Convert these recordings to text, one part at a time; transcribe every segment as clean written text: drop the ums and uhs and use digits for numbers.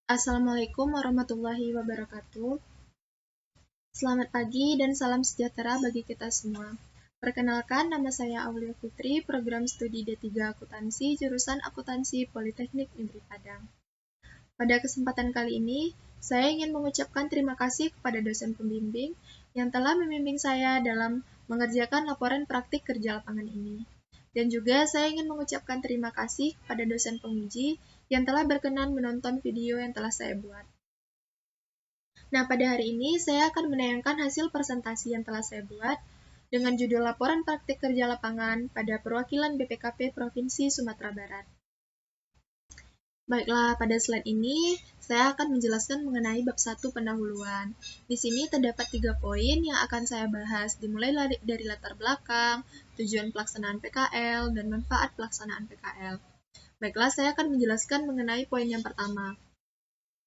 Assalamualaikum warahmatullahi wabarakatuh. Selamat pagi dan salam sejahtera bagi kita semua. Perkenalkan, nama saya Aulia Fitri, program studi D3 Akuntansi, jurusan Akuntansi Politeknik Negeri Padang. Pada kesempatan kali ini, saya ingin mengucapkan terima kasih kepada dosen pembimbing yang telah membimbing saya dalam mengerjakan laporan praktik kerja lapangan ini. Dan juga saya ingin mengucapkan terima kasih kepada dosen penguji yang telah berkenan menonton video yang telah saya buat. Nah, pada hari ini saya akan menayangkan hasil presentasi yang telah saya buat dengan judul Laporan Praktik Kerja Lapangan pada Perwakilan BPKP Provinsi Sumatera Barat. Baiklah, pada slide ini saya akan menjelaskan mengenai bab 1 pendahuluan. Di sini terdapat 3 poin yang akan saya bahas, dimulai dari latar belakang, tujuan pelaksanaan PKL, dan manfaat pelaksanaan PKL. Baiklah, saya akan menjelaskan mengenai poin yang pertama.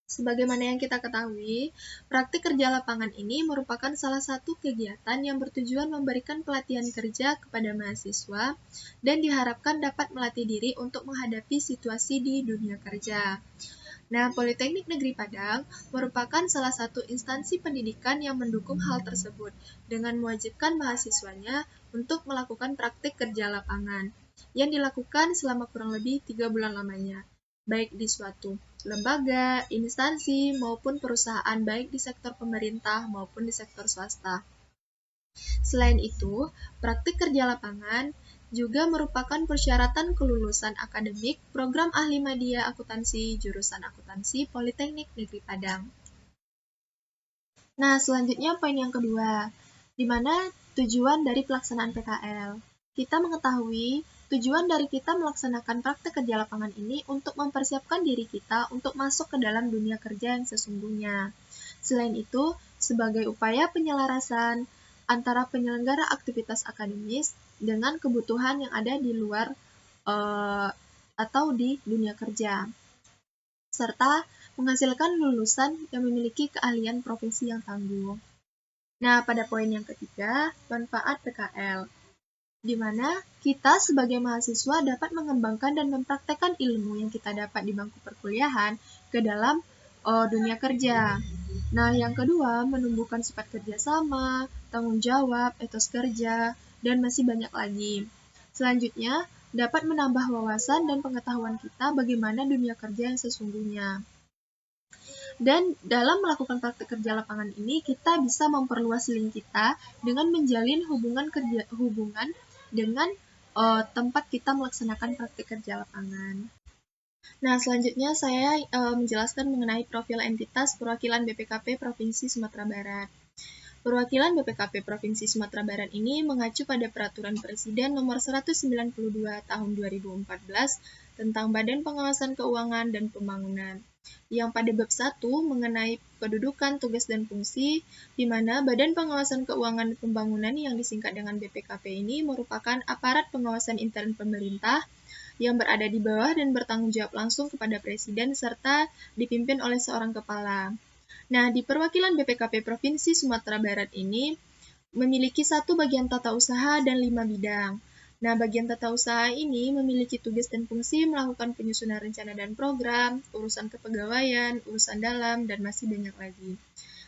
Sebagaimana yang kita ketahui, praktik kerja lapangan ini merupakan salah satu kegiatan yang bertujuan memberikan pelatihan kerja kepada mahasiswa dan diharapkan dapat melatih diri untuk menghadapi situasi di dunia kerja. Nah, Politeknik Negeri Padang merupakan salah satu instansi pendidikan yang mendukung hal tersebut dengan mewajibkan mahasiswanya untuk melakukan praktik kerja lapangan yang dilakukan selama kurang lebih 3 bulan lamanya, baik di suatu lembaga, instansi, maupun perusahaan baik di sektor pemerintah maupun di sektor swasta. Selain itu, praktik kerja lapangan juga merupakan persyaratan kelulusan akademik program ahli media akuntansi jurusan akuntansi Politeknik Negeri Padang. Nah, selanjutnya poin yang kedua, di mana tujuan dari pelaksanaan PKL. Kita mengetahui tujuan dari kita melaksanakan praktik kerja lapangan ini untuk mempersiapkan diri kita untuk masuk ke dalam dunia kerja yang sesungguhnya. Selain itu, sebagai upaya penyelarasan antara penyelenggara aktivitas akademis dengan kebutuhan yang ada di luar atau di dunia kerja, serta menghasilkan lulusan yang memiliki keahlian profesi yang tangguh. Nah, pada poin yang ketiga, manfaat PKL, di mana kita sebagai mahasiswa dapat mengembangkan dan mempraktekkan ilmu yang kita dapat di bangku perkuliahan ke dalam dunia kerja. Nah, yang kedua, menumbuhkan sifat kerjasama, tanggung jawab, etos kerja, dan masih banyak lagi. Selanjutnya, dapat menambah wawasan dan pengetahuan kita bagaimana dunia kerja yang sesungguhnya. Dan dalam melakukan praktik kerja lapangan ini, kita bisa memperluas link kita dengan menjalin hubungan dengan tempat kita melaksanakan praktik kerja lapangan. Nah, selanjutnya saya menjelaskan mengenai profil entitas perwakilan BPKP Provinsi Sumatera Barat. Perwakilan BPKP Provinsi Sumatera Barat ini mengacu pada Peraturan Presiden Nomor 192 Tahun 2014 tentang Badan Pengawasan Keuangan dan Pembangunan, yang pada bab 1 mengenai kedudukan, tugas, dan fungsi, di mana Badan Pengawasan Keuangan dan Pembangunan yang disingkat dengan BPKP ini merupakan aparat pengawasan intern pemerintah yang berada di bawah dan bertanggung jawab langsung kepada Presiden serta dipimpin oleh seorang kepala. Nah, di perwakilan BPKP Provinsi Sumatera Barat ini memiliki 1 bagian tata usaha dan 5 bidang. Nah, bagian tata usaha ini memiliki tugas dan fungsi melakukan penyusunan rencana dan program, urusan kepegawaian, urusan dalam, dan masih banyak lagi.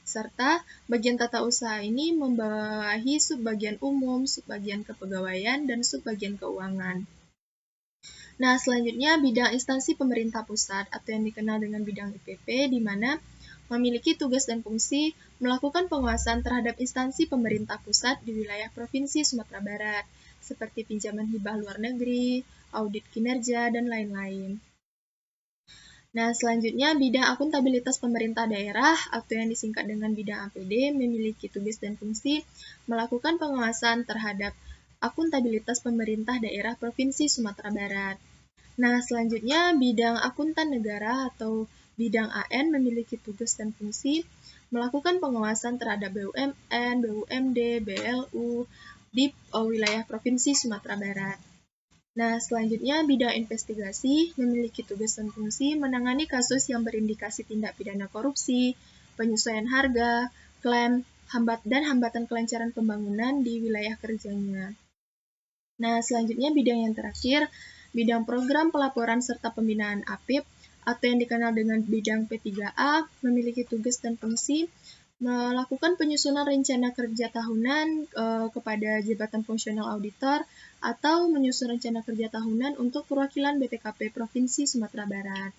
Serta bagian tata usaha ini membawahi subbagian umum, subbagian kepegawaian, dan subbagian keuangan. Nah, selanjutnya bidang instansi pemerintah pusat atau yang dikenal dengan bidang IPP, di mana memiliki tugas dan fungsi melakukan pengawasan terhadap instansi pemerintah pusat di wilayah Provinsi Sumatera Barat, seperti pinjaman hibah luar negeri, audit kinerja, dan lain-lain. Nah, selanjutnya bidang akuntabilitas pemerintah daerah atau yang disingkat dengan bidang APD memiliki tugas dan fungsi melakukan pengawasan terhadap akuntabilitas pemerintah daerah Provinsi Sumatera Barat. Nah, selanjutnya bidang akuntan negara atau bidang AN memiliki tugas dan fungsi melakukan pengawasan terhadap BUMN, BUMD, BLU di wilayah Provinsi Sumatera Barat. Nah, selanjutnya bidang investigasi memiliki tugas dan fungsi menangani kasus yang berindikasi tindak pidana korupsi, penyesuaian harga, klaim, dan hambatan kelancaran pembangunan di wilayah kerjanya. Nah, selanjutnya bidang yang terakhir, bidang program pelaporan serta pembinaan APIP atau yang dikenal dengan bidang P3A memiliki tugas dan fungsi melakukan penyusunan rencana kerja tahunan kepada jabatan fungsional auditor atau menyusun rencana kerja tahunan untuk perwakilan BPKP Provinsi Sumatera Barat.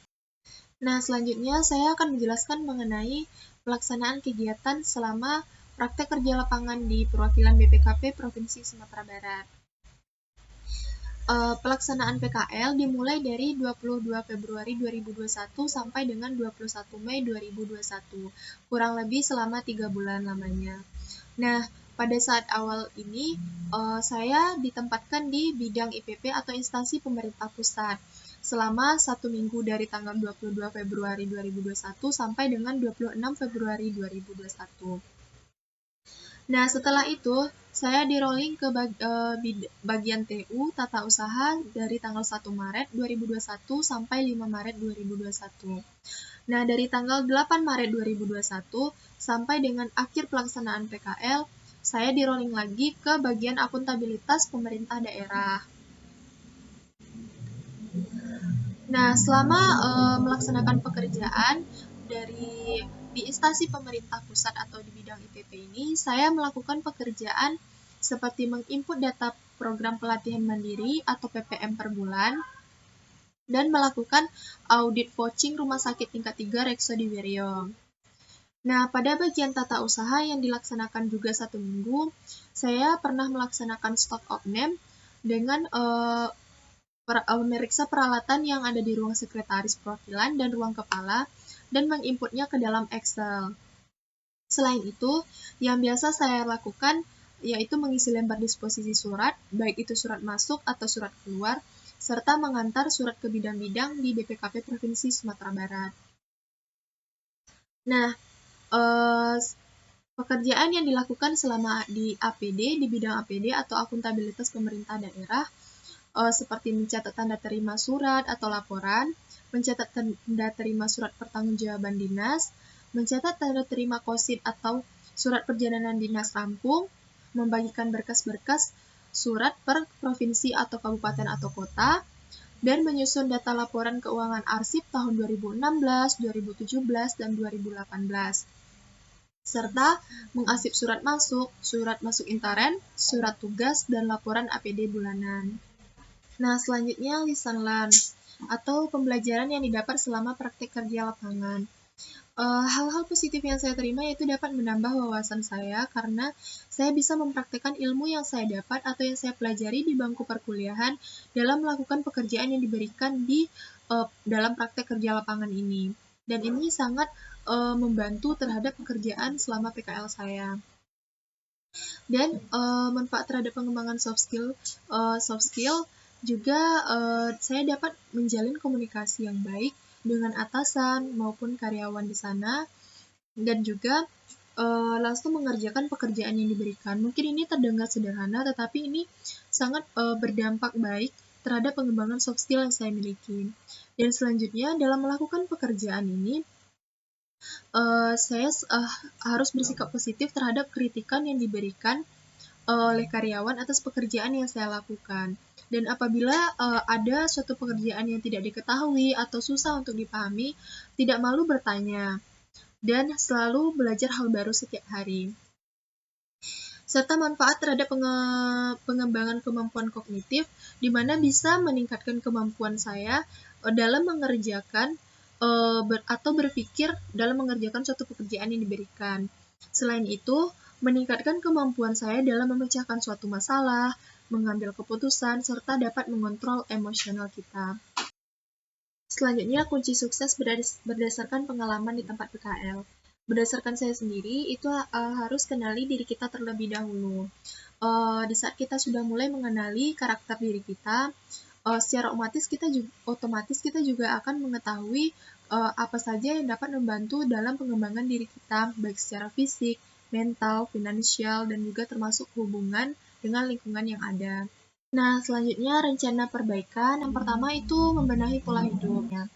Nah, selanjutnya saya akan menjelaskan mengenai pelaksanaan kegiatan selama praktek kerja lapangan di perwakilan BPKP Provinsi Sumatera Barat. Pelaksanaan PKL dimulai dari 22 Februari 2021 sampai dengan 21 Mei 2021, kurang lebih selama 3 bulan lamanya. Nah, pada saat awal ini, saya ditempatkan di bidang IPP atau instansi pemerintah pusat selama 1 minggu dari tanggal 22 Februari 2021 sampai dengan 26 Februari 2021. Nah, setelah itu, saya di-rolling ke bagian TU, Tata Usaha, dari tanggal 1 Maret 2021 sampai 5 Maret 2021. Nah, dari tanggal 8 Maret 2021 sampai dengan akhir pelaksanaan PKL, saya di-rolling lagi ke bagian akuntabilitas pemerintah daerah. Nah, selama melaksanakan pekerjaan di instansi pemerintah pusat atau di bidang IPP ini, saya melakukan pekerjaan seperti menginput data program pelatihan mandiri atau PPM per bulan, dan melakukan audit vouching rumah sakit tingkat 3 Reksodi Wiryo. Nah, pada bagian tata usaha yang dilaksanakan juga 1 minggu, saya pernah melaksanakan stock of name dengan memeriksa peralatan yang ada di ruang sekretaris perwakilan dan ruang kepala, dan menginputnya ke dalam Excel. Selain itu, yang biasa saya lakukan yaitu mengisi lembar disposisi surat, baik itu surat masuk atau surat keluar, serta mengantar surat ke bidang-bidang di BPKP Provinsi Sumatera Barat. Nah, pekerjaan yang dilakukan selama di APD, di bidang APD atau akuntabilitas pemerintah daerah, seperti mencatat tanda terima surat atau laporan, mencatat tanda terima surat pertanggungjawaban dinas, mencatat tanda terima kosid atau surat perjalanan dinas rampung, membagikan berkas-berkas surat per provinsi atau kabupaten atau kota, dan menyusun data laporan keuangan arsip tahun 2016, 2017, dan 2018, serta mengarsip surat masuk intern, surat tugas, dan laporan APD bulanan. Nah, selanjutnya lisan learn atau pembelajaran yang didapat selama praktik kerja lapangan. Hal-hal positif yang saya terima yaitu dapat menambah wawasan saya karena saya bisa mempraktikkan ilmu yang saya dapat atau yang saya pelajari di bangku perkuliahan dalam melakukan pekerjaan yang diberikan di dalam praktek kerja lapangan ini. Dan ini sangat membantu terhadap pekerjaan selama PKL saya. Dan manfaat terhadap pengembangan soft skill juga saya dapat menjalin komunikasi yang baik dengan atasan maupun karyawan di sana, dan juga langsung mengerjakan pekerjaan yang diberikan. Mungkin ini terdengar sederhana, tetapi ini sangat berdampak baik terhadap pengembangan soft skill yang saya miliki. Dan selanjutnya, dalam melakukan pekerjaan ini, saya harus bersikap positif terhadap kritikan yang diberikan oleh karyawan atas pekerjaan yang saya lakukan. Dan apabila ada suatu pekerjaan yang tidak diketahui atau susah untuk dipahami, tidak malu bertanya, dan selalu belajar hal baru setiap hari. Serta manfaat terhadap pengembangan kemampuan kognitif, di mana bisa meningkatkan kemampuan saya dalam mengerjakan atau berpikir dalam mengerjakan suatu pekerjaan yang diberikan. Selain itu, meningkatkan kemampuan saya dalam memecahkan suatu masalah, mengambil keputusan, serta dapat mengontrol emosional kita. Selanjutnya, kunci sukses berdasarkan pengalaman di tempat PKL. Berdasarkan saya sendiri, itu harus kenali diri kita terlebih dahulu. Di saat kita sudah mulai mengenali karakter diri kita, secara otomatis kita juga akan mengetahui apa saja yang dapat membantu dalam pengembangan diri kita, baik secara fisik, mental, finansial, dan juga termasuk hubungan dengan lingkungan yang ada. Nah, selanjutnya rencana perbaikan. Yang pertama itu membenahi pola hidupnya.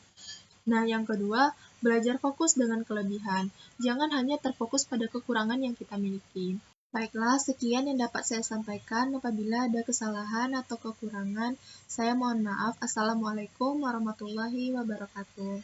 Nah, yang kedua, belajar fokus dengan kelebihan. Jangan hanya terfokus pada kekurangan yang kita miliki. Baiklah, sekian yang dapat saya sampaikan. Apabila ada kesalahan atau kekurangan, saya mohon maaf. Assalamualaikum warahmatullahi wabarakatuh.